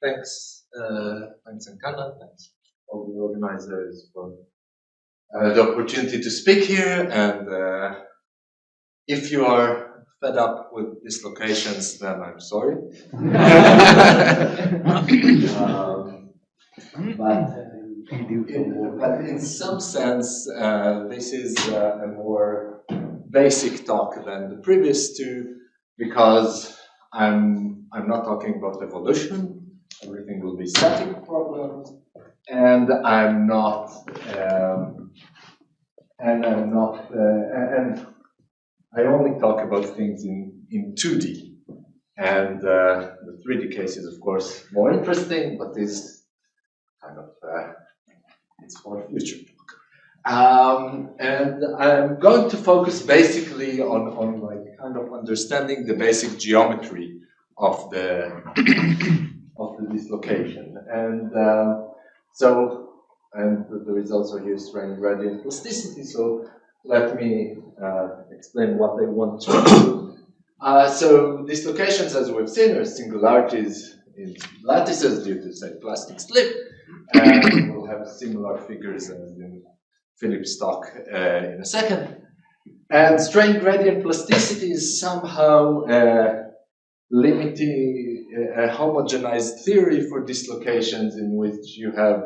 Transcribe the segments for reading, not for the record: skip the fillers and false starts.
Thanks, thanks Ankana, thanks all the organizers for the opportunity to speak here. And if you are fed up with dislocations, then I'm sorry. But in some sense, this is a more basic talk than the previous two, because I'm not talking about evolution. Everything will be static problems, and and I only talk about things in 2D. And the 3D case is, of course, more interesting, but is kind of it's for future talk. And I'm going to focus basically on like kind of understanding the basic geometry of the of the dislocation. And and there is also here strain gradient plasticity. So let me explain what I want to do. So dislocations, as we've seen, are singularities in lattices due to, say, plastic slip. And we'll have similar figures as in Philip's talk in a second. And strain gradient plasticity is somehow limiting a homogenized theory for dislocations in which you have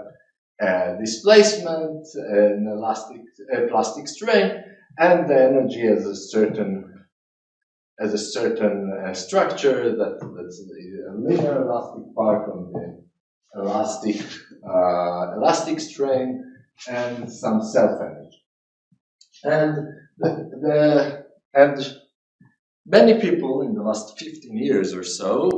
displacement, an elastic plastic strain, and the energy as a certain structure that's a linear elastic part on the elastic strain and some self-energy. And many people in the last 15 years or so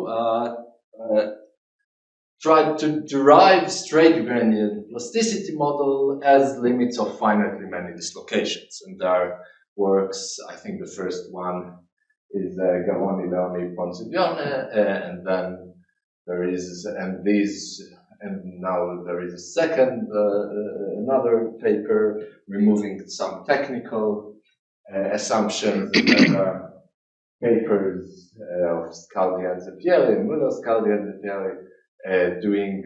tried to derive straight gradient plasticity model as limits of finitely many dislocations. And there are works, I think the first one is Gavoni, Leoni, Ponzibione, and then there is, and now there is a second, another paper removing some technical assumptions. There are papers of Scaldi and Zeppielli, and Munoz, Scaldi and Zeppielli, doing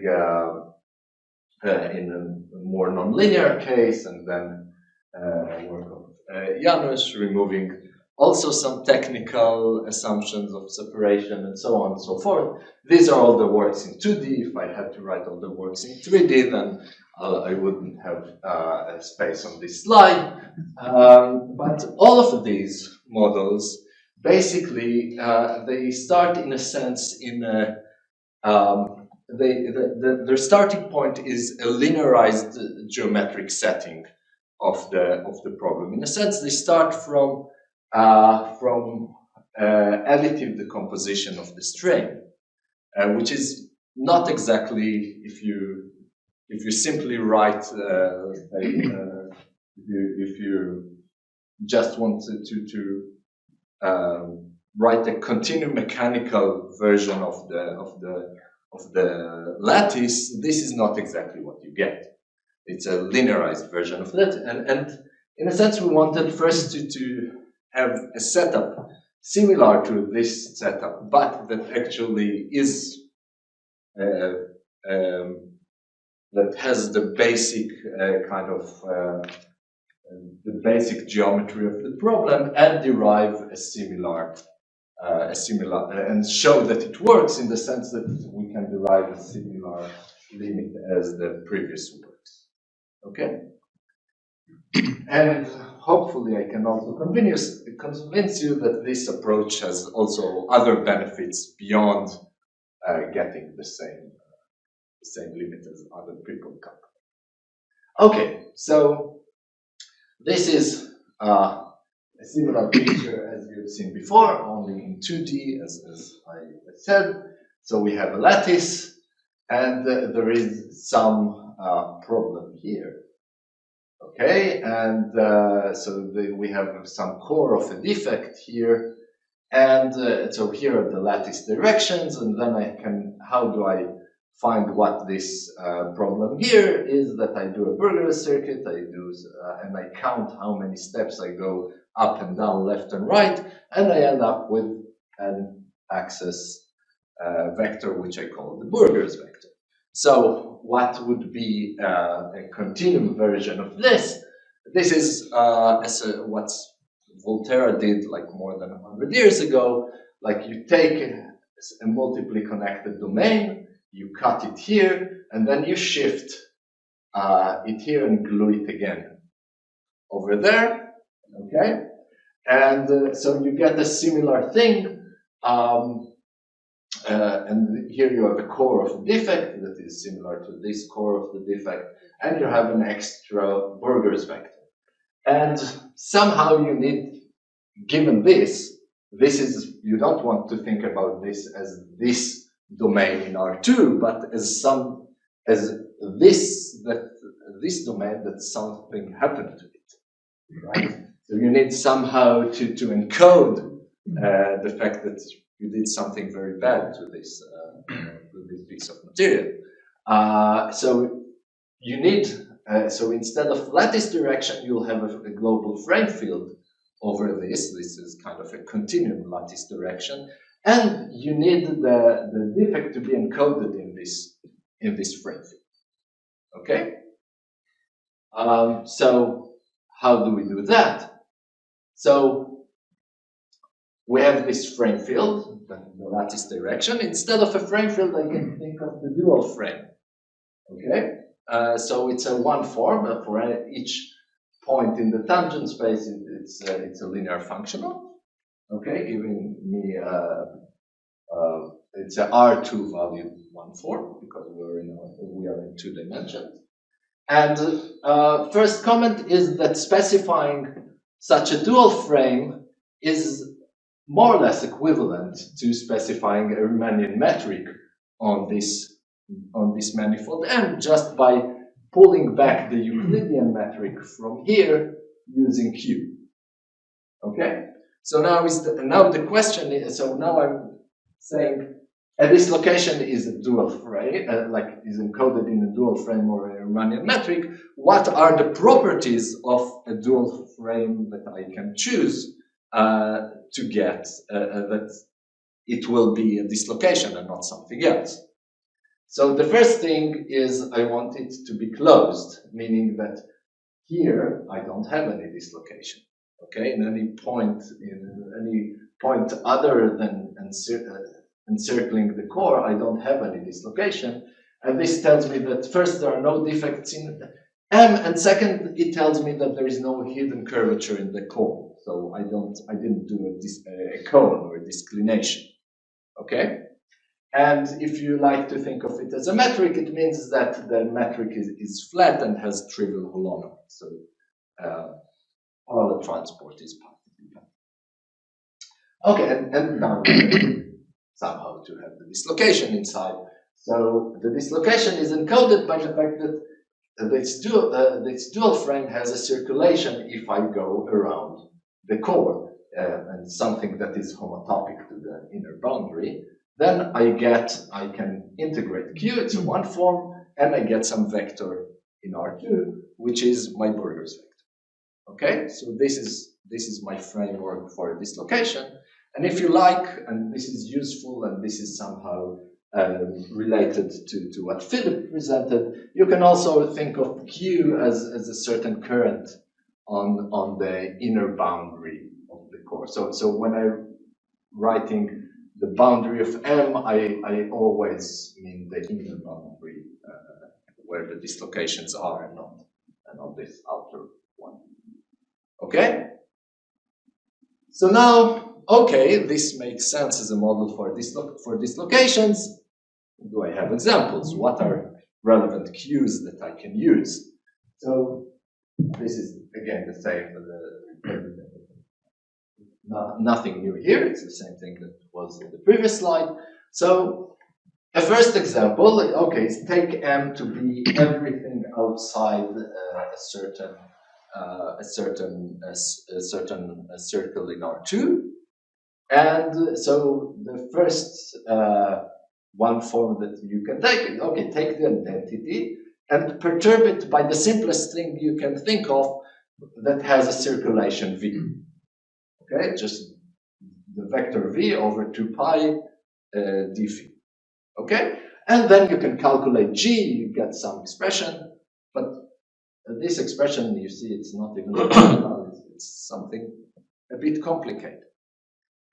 in a more nonlinear case, and then work of Janusz removing also some technical assumptions of separation and so on and so forth. These are all the works in 2D. If I had to write all the works in 3D, then I wouldn't have a space on this slide. But all of these models, basically, they start in a sense in a, their starting point is a linearized geometric setting of the problem. In a sense, they start from additive decomposition of the strain, which is not exactly, if you simply write, if you just want to write a continuum mechanical version of the lattice, this is not exactly what you get. It's a linearized version of that, and in a sense, we wanted first to have a setup similar to this setup, but that actually is that has the basic kind of the basic geometry of the problem, and derive a similar and show that it works in the sense that we can derive a similar limit as the previous works. Okay. And hopefully I can also convince you that this approach has also other benefits beyond getting the same limit as other people come. Okay, so this is a similar picture as you've seen before, only in 2D, as I said. So we have a lattice, and there is some problem here. Okay, and so we have some core of a defect here, and so here are the lattice directions, and then how do I find what this problem here is? That I do a burger circuit, and I count how many steps I go up and down, left and right, and I end up with an axis vector, which I call the Burgers vector. So what would be a continuum version of this? This is what Volterra did like more than 100 years ago. Like you take a multiply connected domain, you cut it here, and then you shift it here and glue it again over there, okay? And so you get a similar thing. And here you have a core of the defect that is similar to this core of the defect, and you have an extra Burgers vector. And somehow you need, given this is, you don't want to think about this as this domain in R2, but as this domain that something happened to it, right? So you need somehow to encode the fact that you did something very bad to this piece of material. So you need, so instead of lattice direction, you'll have a global frame field over this. This is kind of a continuum lattice direction, and you need the defect to be encoded in this frame field. Okay. So how do we do that? So we have this frame field, the lattice direction. Instead of a frame field, I can think of the dual frame. Okay. So it's a one form for each point in the tangent space. It's a linear functional. Okay, giving me it's a R2 valued one form because we are in 2 dimensions. And first comment is that specifying such a dual frame is more or less equivalent to specifying a Riemannian metric on this manifold M just by pulling back the Euclidean metric from here using Q. Okay? So now the question is, so now I'm saying a dislocation is a dual frame, like is encoded in a dual frame or a Riemannian metric. What are the properties of a dual frame that I can choose to get that it will be a dislocation and not something else? So the first thing is I want it to be closed, meaning that here I don't have any dislocation. Okay, in any point other than encircling the core, I don't have any dislocation. And this tells me that first, there are no defects in M, and second, it tells me that there is no hidden curvature in the core. So I didn't do a cone or a disclination. Okay? And if you like to think of it as a metric, it means that the metric is flat and has trivial holonomy. So all the transport is positive. Okay, and now somehow to have the dislocation inside. So the dislocation is encoded by the fact that this dual frame has a circulation if I go around the core and something that is homotopic to the inner boundary. Then I can integrate Q, it's a one form, and I get some vector in R2, which is my Burgers vector. Okay, so this is my framework for dislocation. And if you like, and this is useful, and this is somehow related to what Philip presented, you can also think of Q as a certain current on the inner boundary of the core. So when I'm writing the boundary of M, I always mean the inner boundary where the dislocations are and not this outer one. Okay? So now, okay, this makes sense as a model for dislocations. Do I have examples? What are relevant Qs that I can use? So this is again the same for nothing new here. It's the same thing that was in the previous slide. So a first example, okay, is take M to be everything outside a certain circle in R2. And so the first one form that you can take, okay, take the identity and perturb it by the simplest thing you can think of that has a circulation V. Okay, just the vector V over 2 pi d phi. Okay? And then you can calculate G, you get some expression, but this expression, you see, it's not even it's something a bit complicated.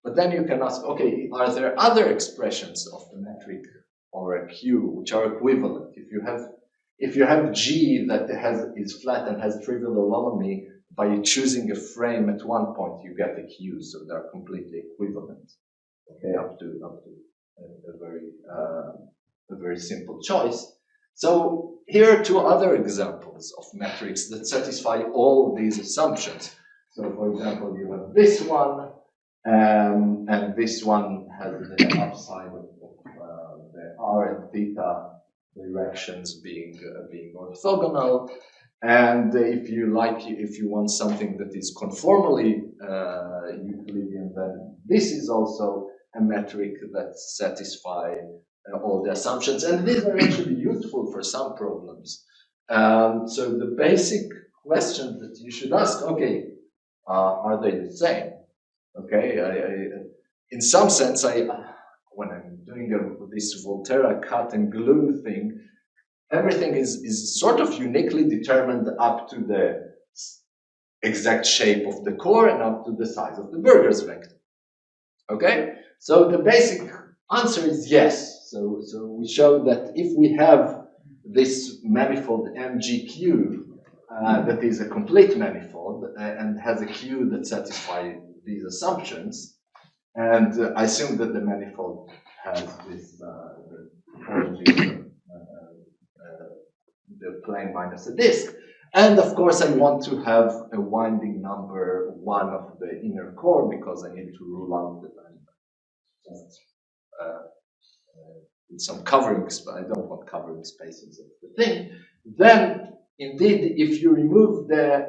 But then you can ask, okay, are there other expressions of the metric or a Q which are equivalent? If you have G that is flat and has trivial holonomy, by choosing a frame at one point, you get a Q, so they're completely equivalent. Okay, up to a very simple choice. So here are two other examples of metrics that satisfy all these assumptions. So for example, you have this one, and this one has the upside of the R and theta directions being orthogonal. And if you want something that is conformally Euclidean, then this is also a metric that satisfies all the assumptions. And these are actually useful for some problems. So the basic question that you should ask, okay, are they the same? Okay, in some sense, when I'm doing this Volterra cut and glue thing, everything is sort of uniquely determined up to the exact shape of the core and up to the size of the Burgers vector. Okay, so the basic answer is yes. So we show that if we have this manifold MGQ that is a complete manifold and has a Q that satisfies these assumptions, and I assume that the manifold has this the plane minus a disk. And of course, I want to have a winding number 1 of the inner core because I need to rule out that I'm just with some covering space. I don't want covering spaces of the thing. Then, indeed, if you remove the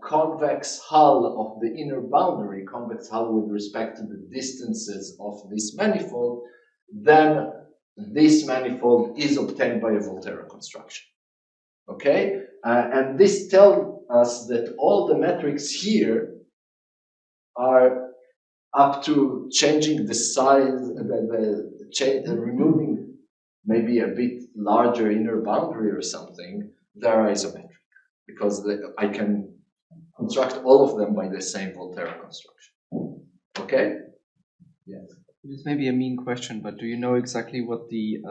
convex hull of the inner boundary, convex hull with respect to the distances of this manifold, then this manifold is obtained by a Volterra construction. Okay, and this tells us that all the metrics here are up to changing the size, removing maybe a bit larger inner boundary or something. They are isometric because I can construct all of them by the same Volterra construction. Okay? Yes. This may be a mean question, but do you know exactly what the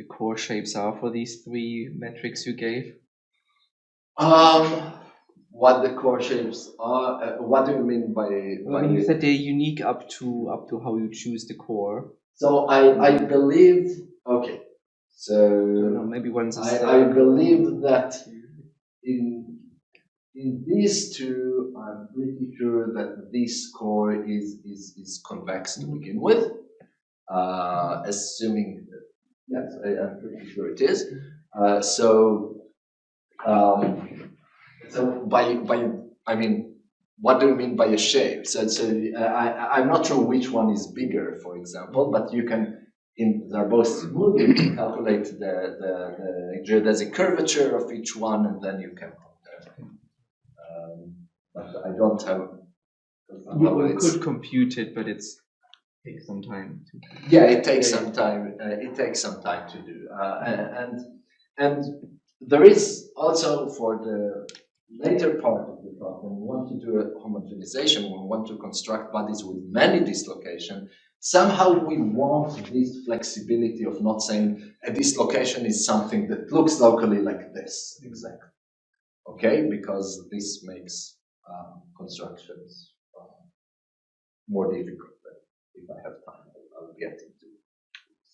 core shapes are for these three metrics you gave? What the core shapes are? What do you mean by? When you said they're unique up to how you choose the core. So I believe. Okay. So maybe one's I believe that in these two, I'm pretty sure that this core is convex to begin with. Assuming that, yes, I'm pretty sure it is. So I mean, what do you mean by a shape? So I'm not sure which one is bigger, for example, but you can, they're both smooth, you can calculate the geodesic curvature of each one, and then you can compare. But I don't have. You could compute it, but it takes some time. Yeah, it takes some time. It takes some time to do, and there is also for the later part of the problem, we want to do a homogenization, we want to construct bodies with many dislocations. Somehow we want this flexibility of not saying a dislocation is something that looks locally like this, exactly. Okay, because this makes constructions more difficult. If I have time, I'll get into it.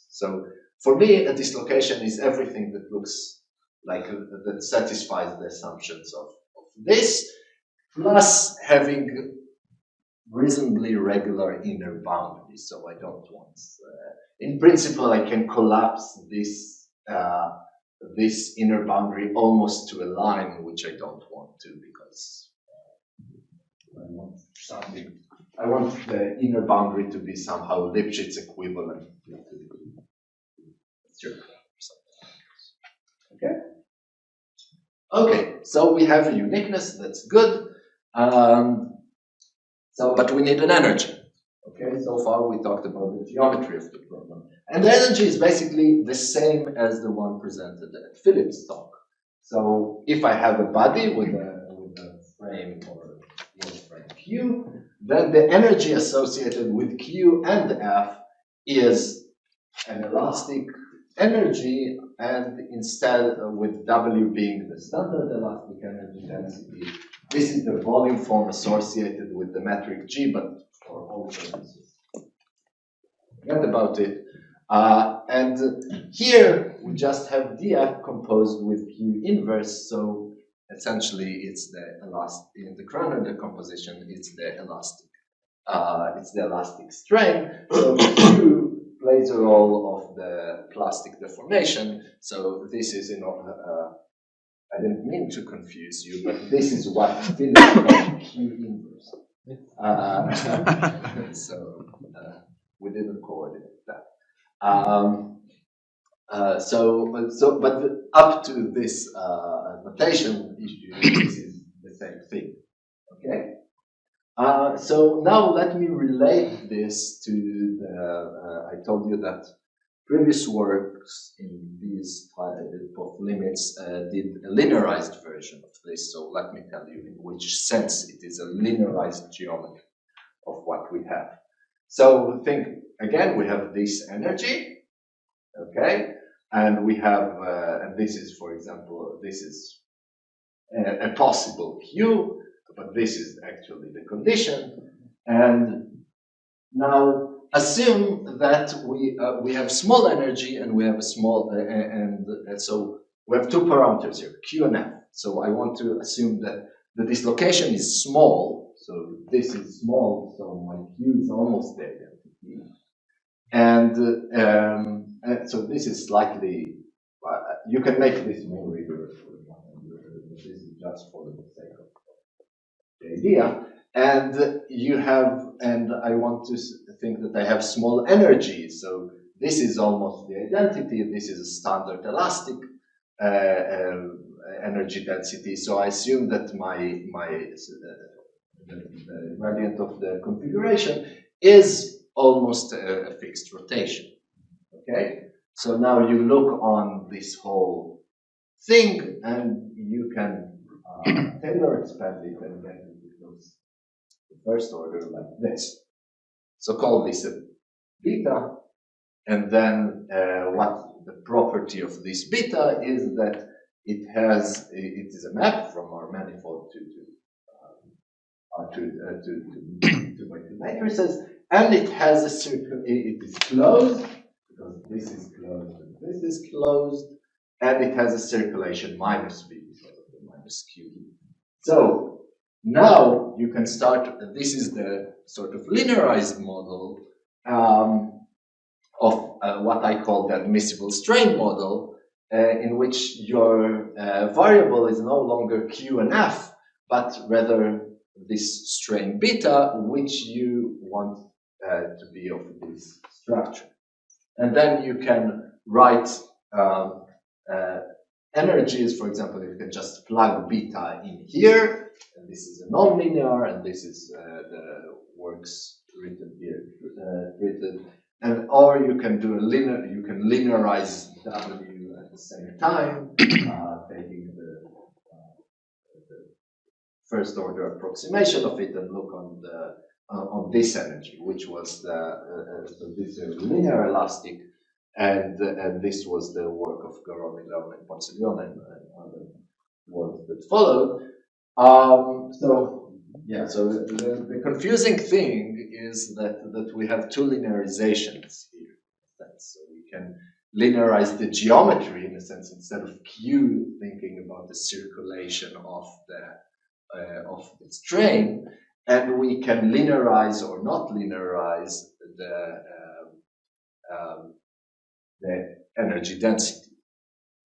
So for me, a dislocation is everything that looks like that satisfies the assumptions of this, plus having reasonably regular inner boundaries. So I don't want, in principle, I can collapse this this inner boundary almost to a line, which I don't want to, because I want something. I want the inner boundary to be somehow Lipschitz equivalent to the okay. Okay, so we have a uniqueness, that's good. But we need an energy. Okay, so far we talked about the geometry of the problem. And the energy is basically the same as the one presented at Philip's talk. So if I have a body with a frame or a frame Q, then the energy associated with Q and F is an elastic energy, and instead with W being the standard elastic energy density, this is the volume form associated with the metric G, but for all purposes. Forget about it. And here we just have dF composed with Q inverse, so essentially it's the elastic, in the Kroner decomposition, it's the elastic strain. So Q plays a role of the plastic deformation. So this is, I didn't mean to confuse you, but this is what Philip called Q inverse. So we didn't coordinate that. But up to this notation issue, this is the same thing. Okay. So now let me relate this to the. I told you that previous works in these type of limits did a linearized version of this. So let me tell you in which sense it is a linearized geometry of what we have. So think again, we have this energy, okay, and we have, and this is, for example, this is a possible Q, but this is actually the condition. And now assume that we have small energy and we have a small, and so we have two parameters here, Q and F. So I want to assume that the dislocation is small. So this is small, so my Q is almost the identity. And so this is slightly, you can make this more rigorous, but this is just for the sake of the idea. And you have, and I want to think that I have small energy. So this is almost the identity. This is a standard elastic energy density. So I assume that the gradient of the configuration is almost a fixed rotation. Okay. So now you look on this whole thing, and you can Taylor expand it and get it becomes the first order like this. So call this a beta, and then what the property of this beta is that it is a map from our manifold to matrices, and it has a circle. It is closed because this is closed and this is closed, and it has a circulation minus v because of the minus q. So now you can start. This is the sort of linearized model of what I call the admissible strain model, in which your variable is no longer q and f, but rather this strain beta, which you want to be of this structure. And then you can write energies. For example, you can just plug beta in here, and this is a nonlinear, and this is the works written here, and or you can do a linear. You can linearize W at the same time, taking the first order approximation of it, and look on this energy, which was so this is linear elastic. And this was the work of Garon and Ponce-Leon and other works that followed. So the confusing thing is that we have two linearizations here. So we can linearize the geometry in a sense, instead of Q thinking about the circulation of the strain, and we can linearize or not linearize the energy density.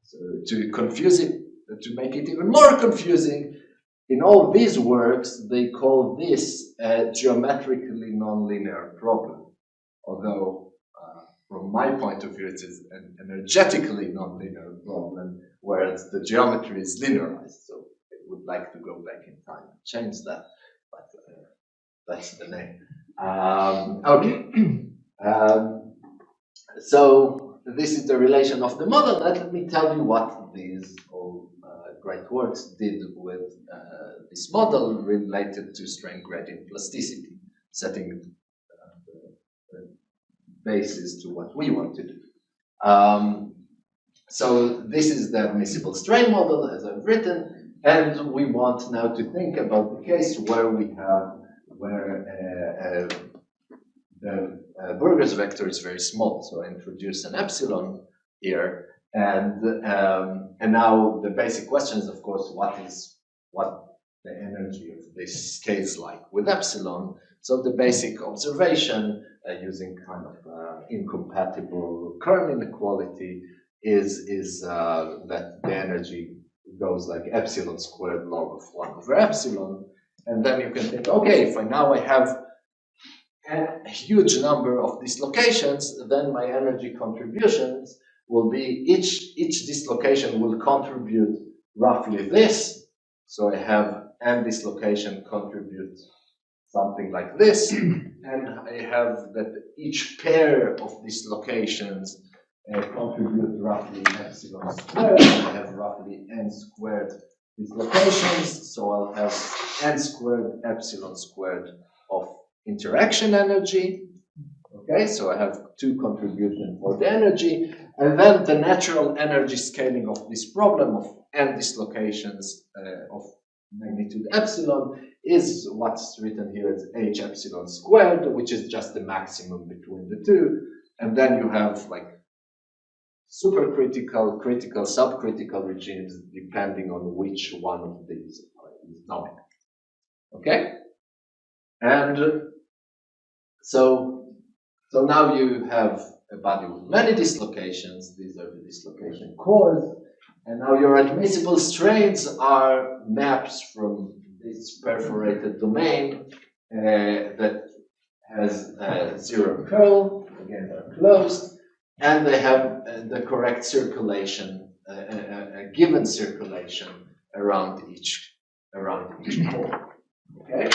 So to confuse it, to make it even more confusing, in all these works, they call this a geometrically nonlinear problem. Although, from my point of view, it is an energetically nonlinear problem, whereas the geometry is linearized. So I would like to go back in time and change that, but that's the name. Okay. So this is the relation of the model. Let me tell you what these all great works did with this model related to strain gradient plasticity, setting the basis to what we want to do. So this is the admissible strain model, as I've written, and we want now to think about the case where we have the Burgers vector is very small. So I introduce an epsilon here, and now the basic question is, of course, what the energy of this case like with epsilon. So the basic observation using kind of incompatible Kern inequality is that the energy goes like epsilon squared log of 1 over epsilon, and then you can think, okay, if now I have a huge number of dislocations, then my energy contributions will be each dislocation will contribute roughly this. So I have n dislocation contribute something like this, and I have that each pair of dislocations contribute roughly epsilon squared, and I have roughly n squared dislocations, so I'll have n squared epsilon squared of interaction energy. Okay, so I have two contributions for the energy, and then the natural energy scaling of this problem of n dislocations of magnitude epsilon is what's written here as h epsilon squared, which is just the maximum between the two, and then you have like supercritical, critical, subcritical regimes depending on which one of these is nomic. Okay, and so now you have a body with many dislocations. These are the dislocation cores. And now your admissible strains are maps from this perforated domain that has zero curl. Again, they're closed. And they have the correct circulation, a given circulation around each core. Okay?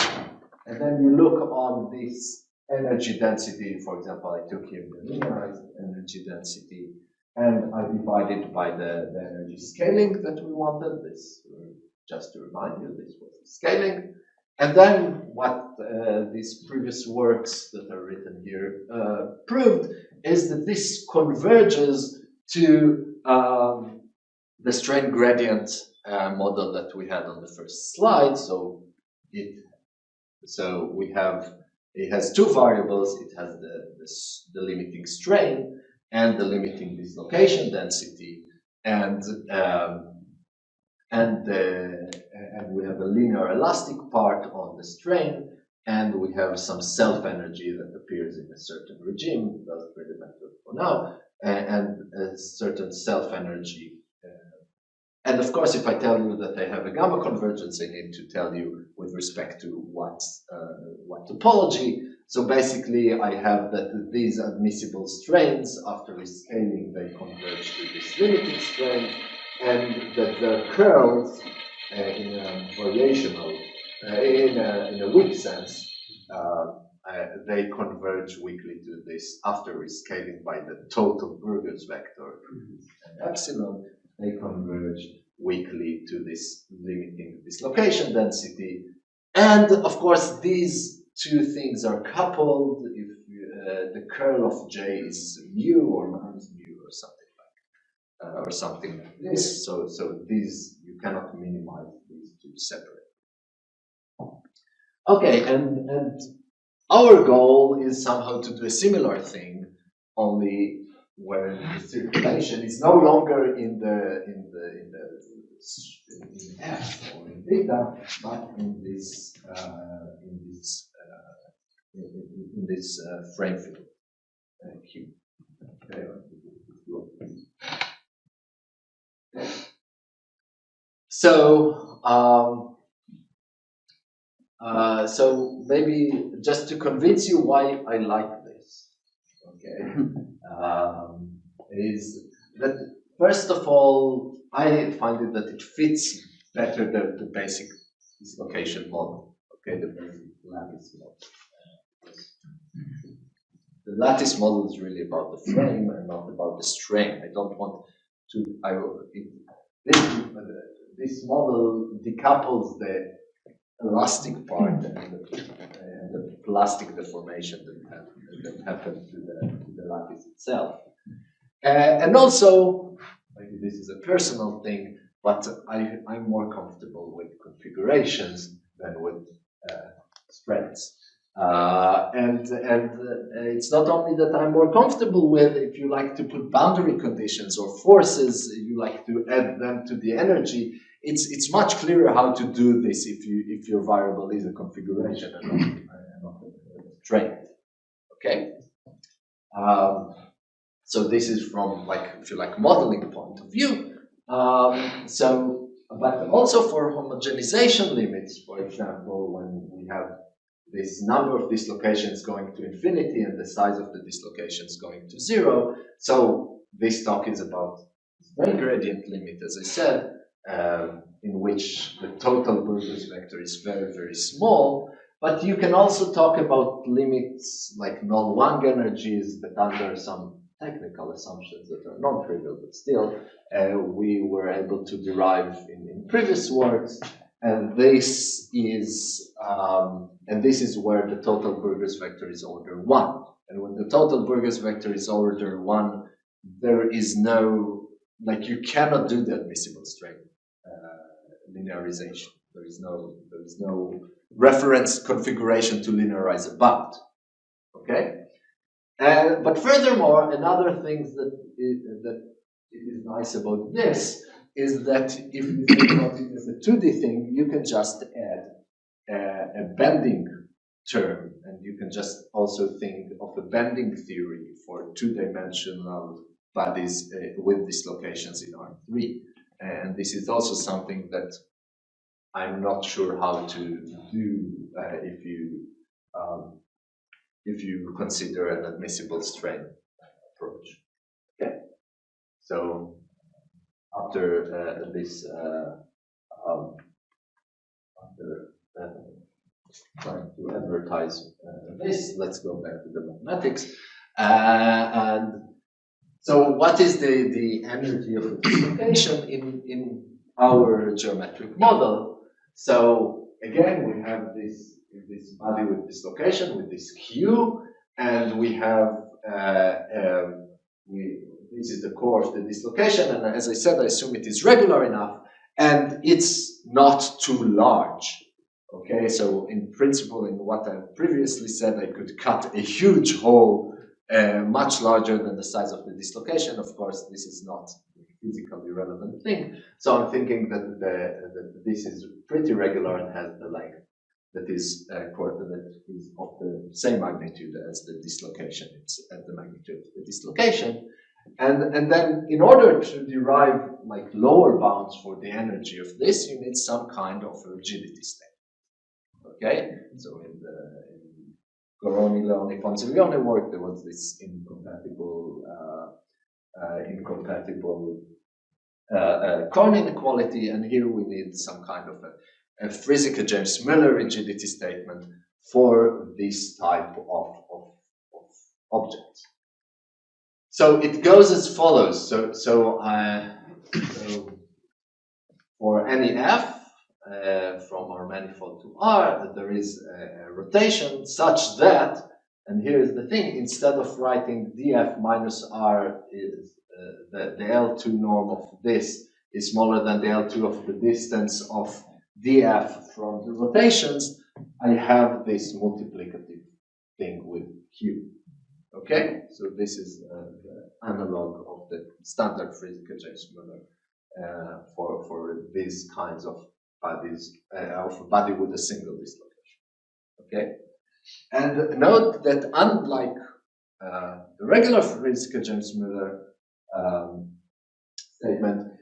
And then you look on this energy density. For example, I took here the linearized energy density, and I divided by the energy scaling that we wanted. This, just to remind you, this was the scaling. And then what these previous works that are written here proved is that this converges to the strain gradient model that we had on the first slide. So we have, it has two variables. It has the limiting strain and the limiting dislocation density, and we have a linear elastic part on the strain, and we have some self energy that appears in a certain regime. It doesn't really matter for now, and a certain self energy. And of course, if I tell you that I have a gamma convergence, I need to tell you with respect to what topology. So basically, I have that these admissible strains, after rescaling, they converge to this limiting strain, and that their curls in a variational, in a weak sense, they converge weakly to this after rescaling by the total Burgers vector and epsilon. They converge weakly to this limiting dislocation density. And of course, these two things are coupled if the curl of J is mu or minus mu or something like this. So these, you cannot minimize these two separate. Okay, and our goal is somehow to do a similar thing, only where the circulation is no longer in F or in beta, but in this frame field Q. Okay. So maybe just to convince you why I like this, okay, is that first of all, I find it that it fits better the basic dislocation model, okay, the basic lattice model. the lattice model is really about the frame and not about the strain. I don't want to. This model decouples the elastic part and the plastic deformation that happens to the lattice itself. And also, maybe this is a personal thing, but I'm more comfortable with configurations than with spreads. And it's not only that I'm more comfortable with, if you like to put boundary conditions or forces, you like to add them to the energy, it's much clearer how to do this if your variable is a configuration and not a strain. Okay? So this is from, like, if you like, modeling point of view. But also for homogenization limits, for example, when we have this number of dislocations going to infinity and the size of the dislocations going to 0. So this talk is about strain gradient limit, as I said, in which the total Burgers vector is very, very small. But you can also talk about limits like non-Wang energies, but under some technical assumptions that are non-trivial, but still, we were able to derive in previous works. And this is where the total Burgers vector is order 1. And when the total Burgers vector is order 1, there is no, like, you cannot do the admissible strain linearization. There is no reference configuration to linearize a bound. Okay? But furthermore, another thing that is nice about this is that if you think about it as a 2D thing, you can just add a bending term, and you can just also think of a bending theory for two-dimensional bodies with dislocations in R3. And this is also something that I'm not sure how to do if you consider an admissible strain approach. Okay, so after this, after trying to advertise this, let's go back to the mathematics. And so, what is the energy of a dislocation in our geometric model? So again, we have this body with dislocation, with this Q, and we have this is the core of the dislocation, and as I said, I assume it is regular enough, and it's not too large. Okay, so in principle, in what I previously said, I could cut a huge hole much larger than the size of the dislocation. Of course, this is not a physically relevant thing. So I'm thinking that this is pretty regular and has the length that is of the same magnitude as the dislocation. It's at the magnitude of the dislocation. And then in order to derive like lower bounds for the energy of this, you need some kind of rigidity state. Okay? So in Goroni, Leoni, Ponzilione work, there was this incompatible Korn inequality, and here we need some kind of a Friesica-James-Miller rigidity statement for this type of objects. So it goes as follows. So for any f from our manifold to R, there is a rotation such that, and here's the thing, instead of writing df minus R is the L2 norm of this is smaller than the L2 of the distance of df from the rotations, I have this multiplicative thing with Q. Okay, so this is the analog of the standard Friesica-James-Miller for these kinds of bodies, of a body with a single dislocation. Okay, and note that unlike the regular Friesica-James-Miller statement,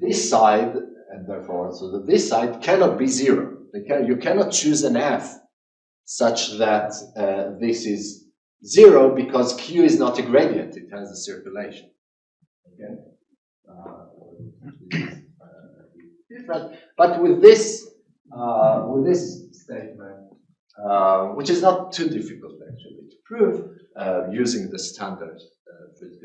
this side, and therefore also this side, cannot be 0. You cannot choose an f such that this is 0 because Q is not a gradient, it has a circulation. Okay? Different. But with this statement, which is not too difficult actually to prove using the standard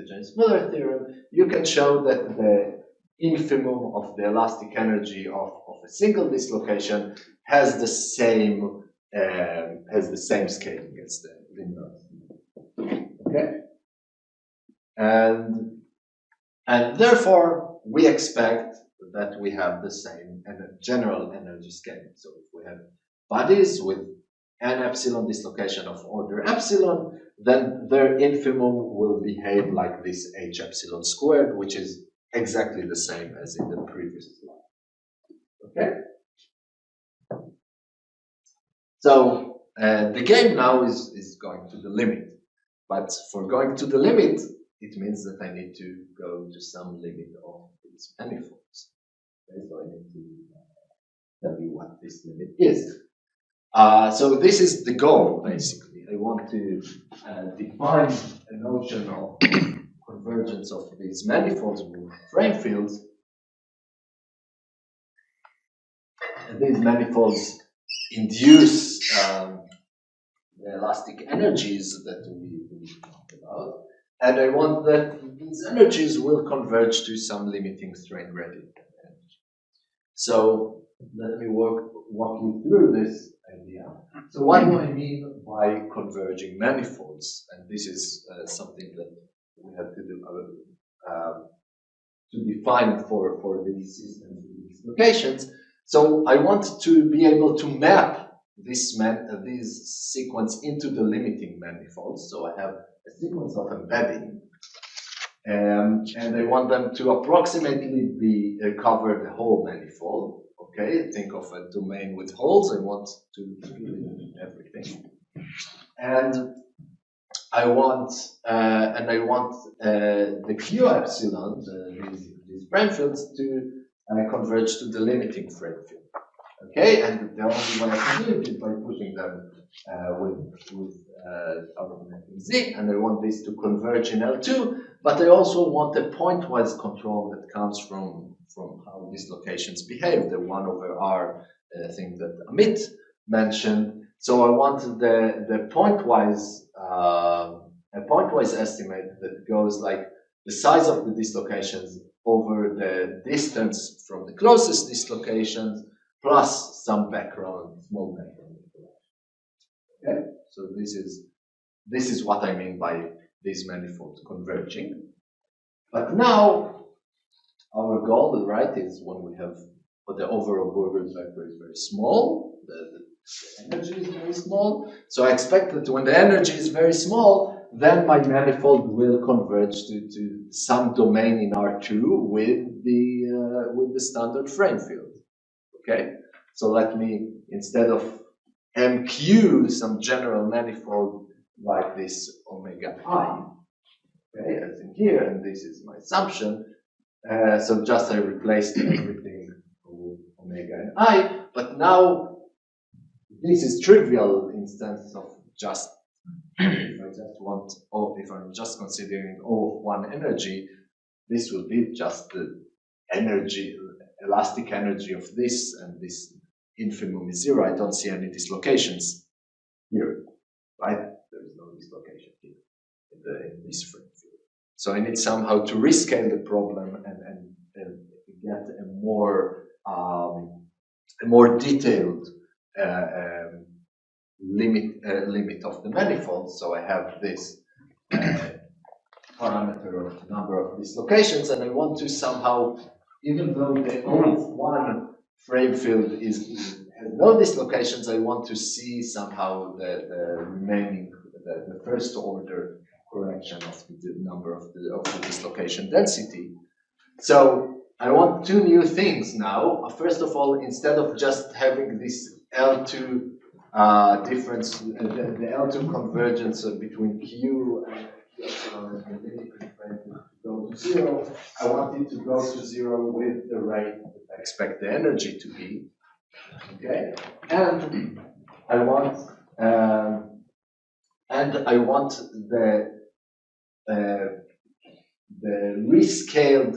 James-Miller theorem. You can show that the infimum of the elastic energy of a single dislocation has the same scaling as the linear. Okay, and therefore we expect that we have the same general energy scaling. So if we have bodies with n epsilon dislocation of order epsilon, then their infimum will behave like this h epsilon squared, which is exactly the same as in the previous slide. Okay? So the game now is going to the limit. But for going to the limit, it means that I need to go to some limit of these manifolds. Okay, so I need to tell you what this limit is. So this is the goal, basically. I want to define a notion of convergence of these manifolds with frame fields. And these manifolds induce the elastic energies that we talked about. And I want that these energies will converge to some limiting strain gradient energy. So let me walk you through this idea. So what do I mean by converging manifolds? And this is something that we have to do to define for these systems, these locations. So I want to be able to map this sequence into the limiting manifolds. So I have a sequence of embedding, and I want them to approximately be cover the whole manifold. Okay, think of a domain with holes. I want to fill in everything, and I want the Q epsilon, these frame fields, to converge to the limiting frame field. Okay, and the only way I can do it is by pushing them with argumenting Z, and I want this to converge in L2, but I also want a pointwise control that comes from how dislocations behave, the 1 over R thing that Amit mentioned. So I want the pointwise a pointwise estimate that goes like the size of the dislocations over the distance from the closest dislocations plus some background, small background. Okay, so this is what I mean by these manifolds converging. But now our goal, right, is when we have the overall Borger's vector is very small, the energy is very small. So I expect that when the energy is very small, then my manifold will converge to some domain in R2 with the standard frame field. Okay, so let me, instead of MQ, some general manifold like this omega I, okay, as in here, and this is my assumption. So just I replaced everything with omega and I, but now this is trivial instance of just, if I just want, or if I'm just considering O of one energy, this will be just the energy, elastic energy of this, and this infimum is 0. I don't see any dislocations here, right? There is no dislocation here in this frame field. So I need somehow to rescale the problem and get a more detailed limit of the manifold. So I have this parameter of the number of dislocations, and I want to somehow, even though the O of one frame field has no dislocations, I want to see somehow the remaining, the first order correction of the number of the dislocation density. So I want two new things now. First of all, instead of just having this L2 difference, the L2 convergence between Q and epsilon and the go to 0, I want it to go to 0 with the rate that I expect the energy to be. Okay, and I want the rescaled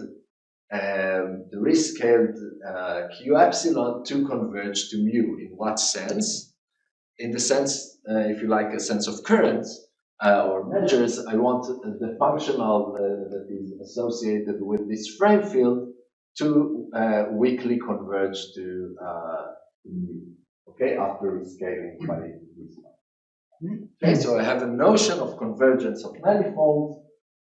Q epsilon to converge to mu. In what sense? in the sense, if you like, a sense of currents or measures, I want the functional that is associated with this frame field to weakly converge to mu. Okay, after rescaling by this one. Okay, so I have a notion of convergence of manifolds,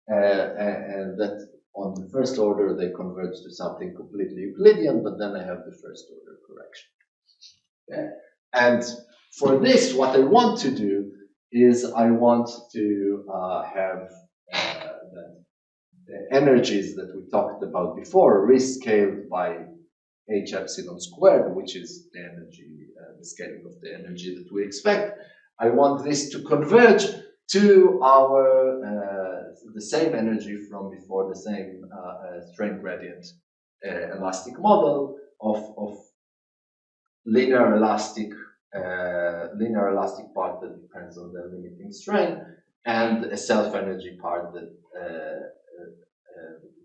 and that on the first order they converge to something completely Euclidean, but then I have the first order correction. Okay, and for this, what I want to do is I want to have the energies that we talked about before rescaled by h epsilon squared, which is the energy, the scaling of the energy that we expect. I want this to converge to our the same energy from before, the same strain gradient elastic model of linear elastic part that depends on the limiting strain, and a self-energy part that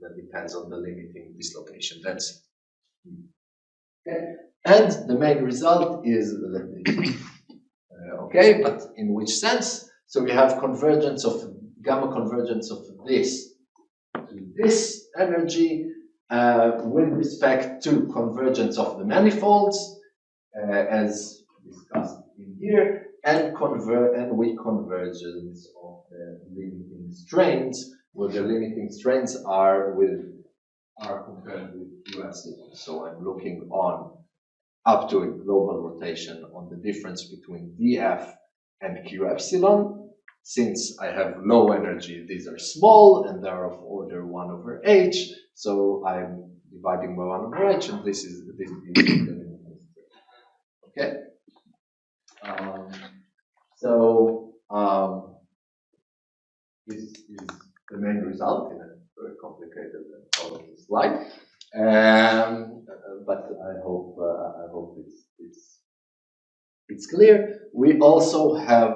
that depends on the limiting dislocation density. Okay, and the main result is that okay, but in which sense? So we have convergence of gamma convergence of this to this energy with respect to convergence of the manifolds, as discussed in here, and weak convergence of the limiting strains, where the limiting strains are compared with Q epsilon. So I'm looking on up to a global rotation on the difference between df and Q epsilon. Since I have low energy, these are small and they're of order 1 over h. So I'm dividing by 1 over h, and this is the okay. This is the main result in a very complicated and colorful slide. But I hope it's clear. We also have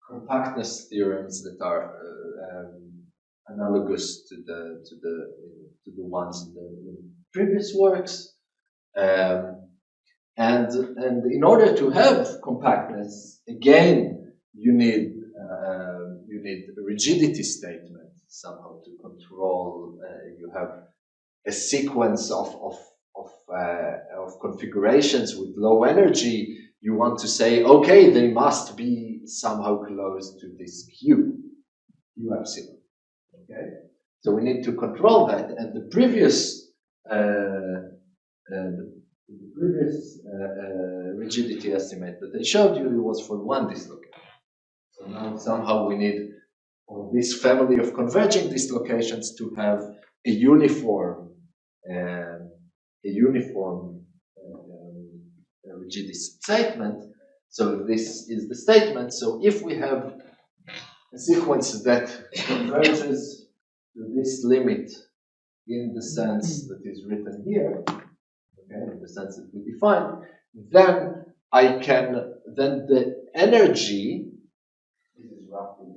compactness theorems that are analogous to the ones in the previous works. And in order to have compactness, again, you need a rigidity statement somehow to control. You have a sequence of configurations with low energy. You want to say, okay, they must be somehow close to this Q epsilon. Okay, so we need to control that, and the previous rigidity estimate that I showed you was for one dislocation. So now somehow we need, for this family of converging dislocations, to have a uniform rigidity statement. So this is the statement. So if we have a sequence that converges to this limit in the sense that is written here, okay, in the sense that we define, then the energy, this is roughly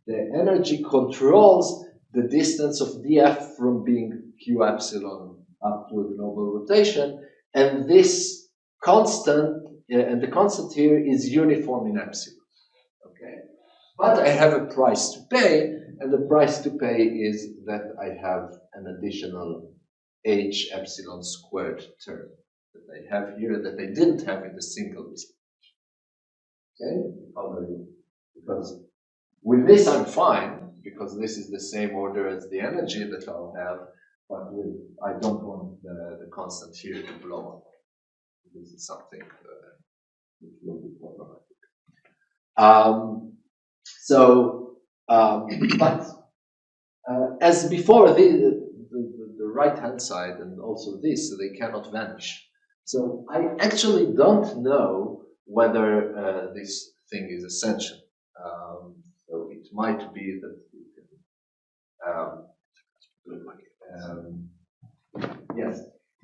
the energy controls the distance of df from being Q epsilon up to a global rotation, and this constant, and the constant here is uniform in epsilon. Okay, but I have a price to pay, and the price to pay is that I have an additional h epsilon squared term that I have here that I didn't have in the single dislocation. Okay, because with this I'm fine, because this is the same order as the energy that I'll have, but I don't want the constant here to blow up. This is something which will be problematic. As before, the right-hand side and also this, they cannot vanish. So I actually don't know whether this thing is essential. So it might be that we can, yes.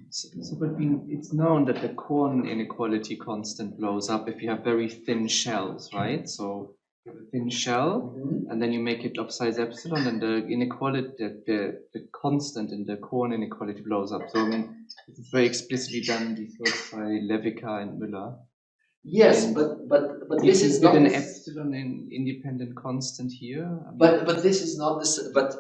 So, but it's known that the Korn inequality constant blows up if you have very thin shells, right? So have a thin shell, and then you make it of size epsilon, and the inequality, the constant in the Korn inequality blows up. So I mean, it's very explicitly done these works by Levica and Müller. Yes, but this is not an epsilon independent constant here. But this is not this. But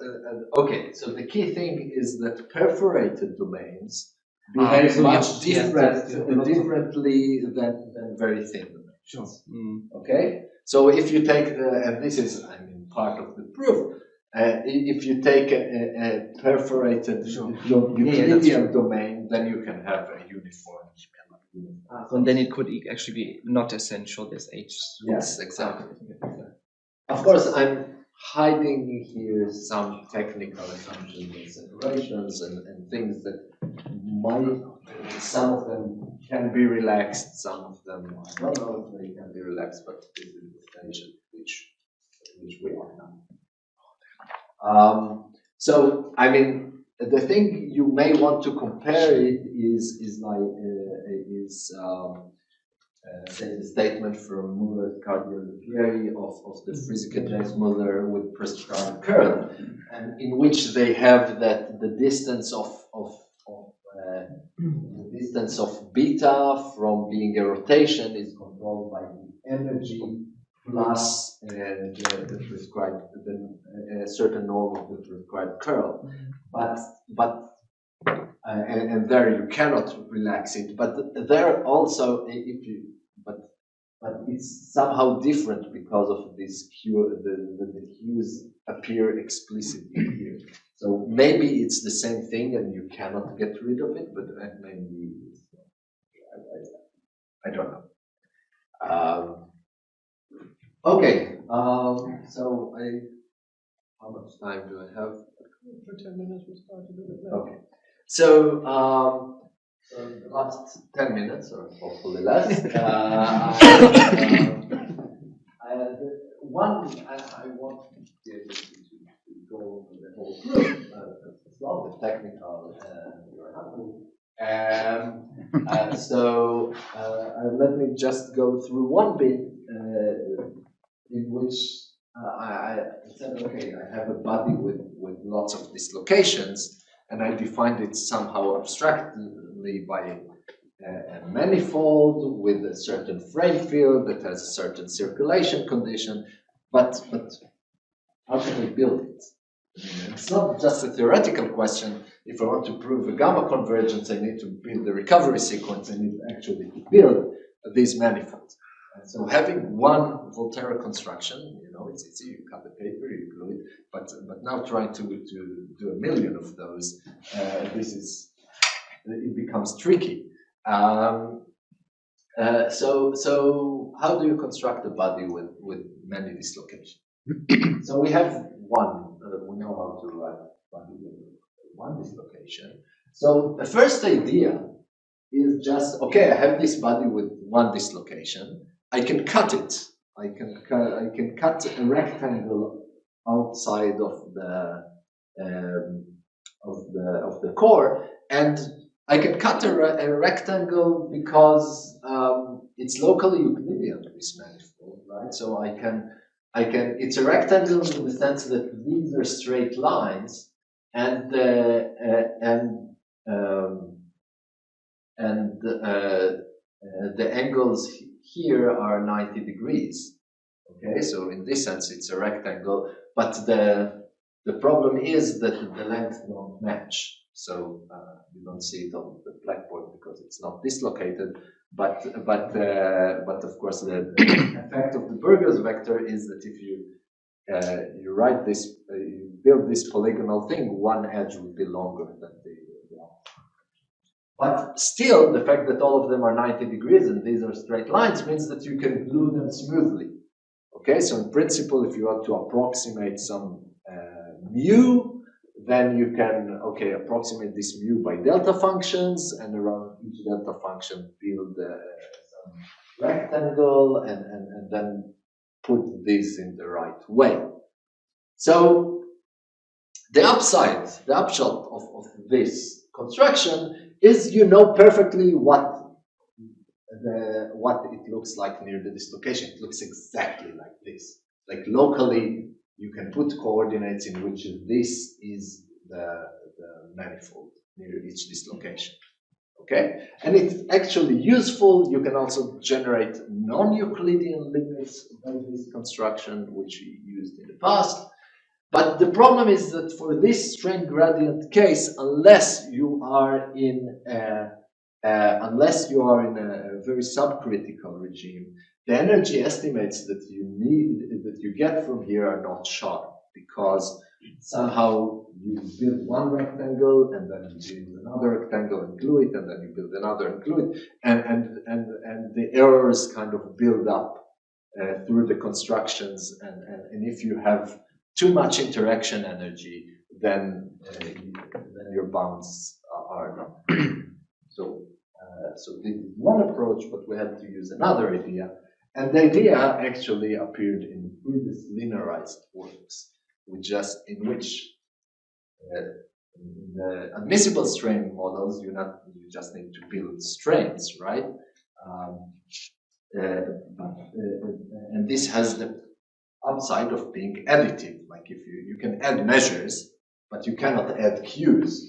okay, so the key thing is that perforated domains behave much differently than very thin domains. Sure. Okay, so if you take and this is, I mean, part of the proof. If you take a perforated Euclidean domain, then you can have a uniform. So then it could actually be not essential, this H. Yes, exactly. Of course, I'm hiding here some technical assumptions and separations and things that some of them can be relaxed, some of them, I don't know if they can be relaxed, but this is the stage at which we are now. So, I mean, the thing you may want to compare it is say the statement from Muller Cardiolieri of the physical James Muller with prescribed curl, and in which they have that the distance of beta from being a rotation is controlled by the energy plus the prescribed a certain norm of the prescribed curl, but and there you cannot relax it. But there also, but it's somehow different because of this hue. The hues appear explicitly here. So maybe it's the same thing, and you cannot get rid of it. But maybe I don't know. Okay. So how much time do I have? For 10 minutes, we start a little bit. Okay. So, the last 10 minutes, or hopefully less, I want to be able to go over the whole group as well, the technical so let me just go through one bit in which I said, okay, I have a body with lots of dislocations, and I defined it somehow abstractly by a manifold with a certain frame field that has a certain circulation condition, but how can I build it? It's not just a theoretical question. If I want to prove a gamma convergence, I need to build a recovery sequence. I need actually to build these manifolds. And so having one Volterra construction, it's easy. You cut the paper, you glue it. But now trying to do a million of those, it becomes tricky. So how do you construct a body with many dislocations? So we have one. We know how to write a body with one dislocation. So the first idea is just, okay, I have this body with one dislocation. I can cut it. I can cut a rectangle outside of the core, and I can cut a rectangle because it's locally Euclidean, this manifold, right? So I can. It's a rectangle in the sense that these are straight lines, and the angles here are 90 degrees. Okay, so in this sense it's a rectangle, but the problem is that the lengths don't match. So you don't see it on the blackboard because it's not dislocated. But of course the effect of the Burgers vector is that if you write this, you build this polygonal thing, one edge would be longer than the other. But still, the fact that all of them are 90 degrees and these are straight lines means that you can glue them smoothly. Okay, so in principle, if you want to approximate some mu, then you can, approximate this mu by delta functions, and around each delta function build some rectangle and then put this in the right way. So the upshot of this construction is you know perfectly what it looks like near the dislocation. It looks exactly like this. like locally, you can put coordinates in which this is the manifold near each dislocation. Okay, and it's actually useful. You can also generate non-Euclidean limits by this construction, which we used in the past. But the problem is that for this strain gradient case, unless you are in a very subcritical regime, the energy estimates that you get from here are not sharp, because somehow you build one rectangle and then you build another rectangle and glue it, and then you build another and glue it, and the errors kind of build up through the constructions, and if you have too much interaction energy, then your bounds are not. So this is one approach, but we had to use another idea, and the idea actually appeared in previous linearized works, in which in the admissible strain models, you just need to build strains, right? And this has the upside of being additive. Like if you can add measures, but you cannot add cues,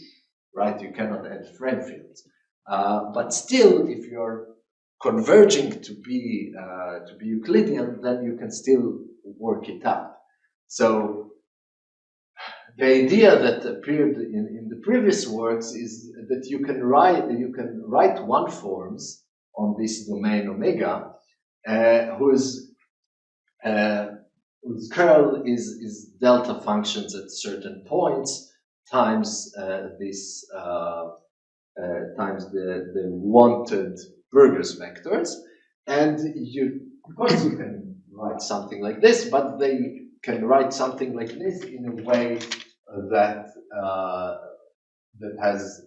right? You cannot add frame fields. But still, if you're converging to be Euclidean, then you can still work it out. So the idea that appeared in the previous works is that you can write one forms on this domain omega, whose curl is delta functions at certain points times times the wanted Burgers vectors, and of course you can write something like this, but they can write something like this in a way that has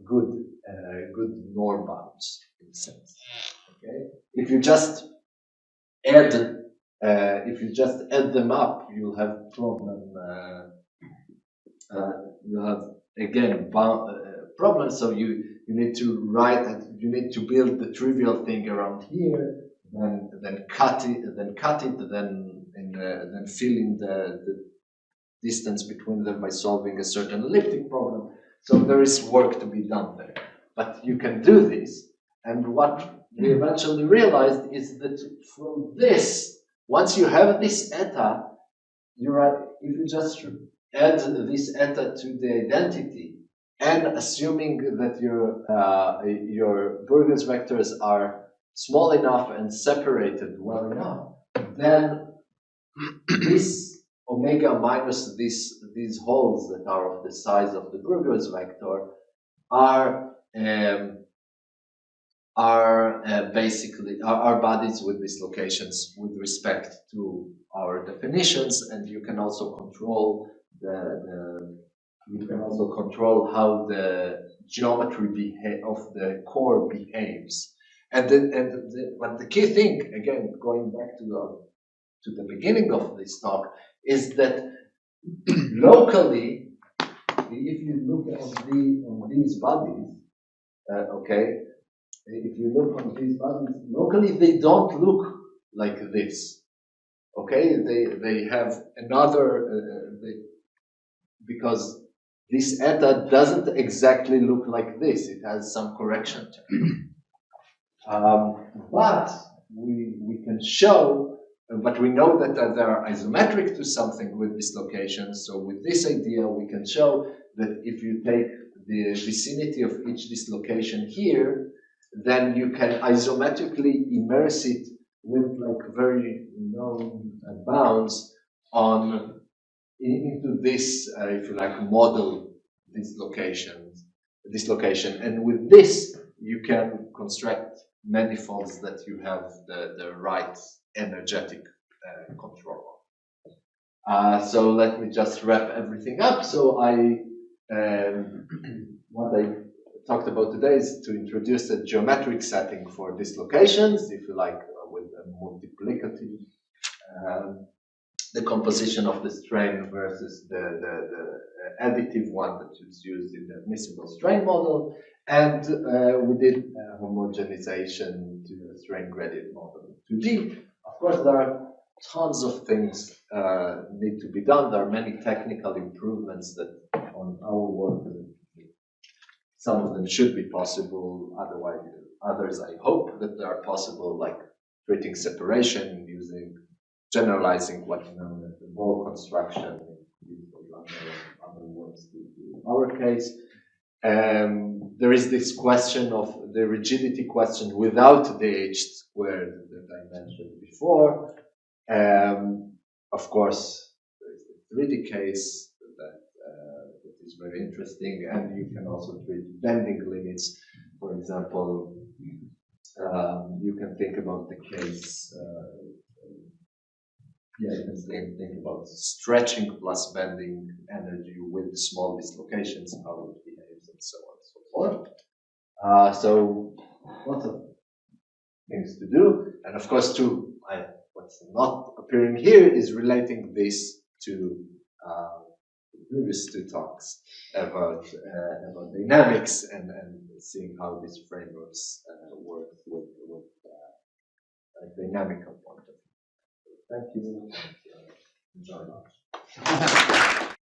good norm bounds in a sense. Okay, if you just add them up, you'll have problem. You have again problems. So you need to build the trivial thing around here, then cut it, then fill in the distance between them by solving a certain elliptic problem. So there is work to be done there, but you can do this. And what we eventually realized is that from this, once you have this eta, if you just add this eta to the identity, and assuming that your Burgers vectors are small enough and separated well enough, then this omega minus these holes that are of the size of the Burgers vector are basically bodies with dislocations with respect to our definitions, and you can also control how the geometry of the core behaves. But the key thing, again, going back to the beginning of this talk, is that locally, if you look on these bodies, okay, if you look on these bodies, locally they don't look like this. Okay, they have another, because this eta doesn't exactly look like this. It has some correction term. But we can show, but we know that they are isometric to something with dislocations. So with this idea, we can show that if you take the vicinity of each dislocation here, then you can isometrically immerse it with like very known bounds into this, if you like, model dislocation. And with this, you can construct manifolds that you have the right energetic control. So let me just wrap everything up. So what I talked about today is to introduce a geometric setting for dislocations, if you like, with a multiplicative the composition of the strain versus the additive one that is used in the admissible strain model, and we did homogenization to a strain gradient model in 2D. Of course, there are tons of things need to be done. There are many technical improvements that on our work, some of them should be possible. Otherwise, others I hope that they are possible, like treating separation, using generalizing what's known as the wall construction, other words in our case. There is this question of the rigidity question without the H squared that I mentioned before. Of course, there is the 3D case that is very interesting, and you can also treat bending limits. For example, you can think about the case. You can think about stretching plus bending energy with small dislocations, how it behaves, and so on and so forth. So lots of things to do, and of course, what's not appearing here is relating this to the previous two talks about dynamics and seeing how these frameworks work with a dynamical point of view. Thank you. Enjoy lunch.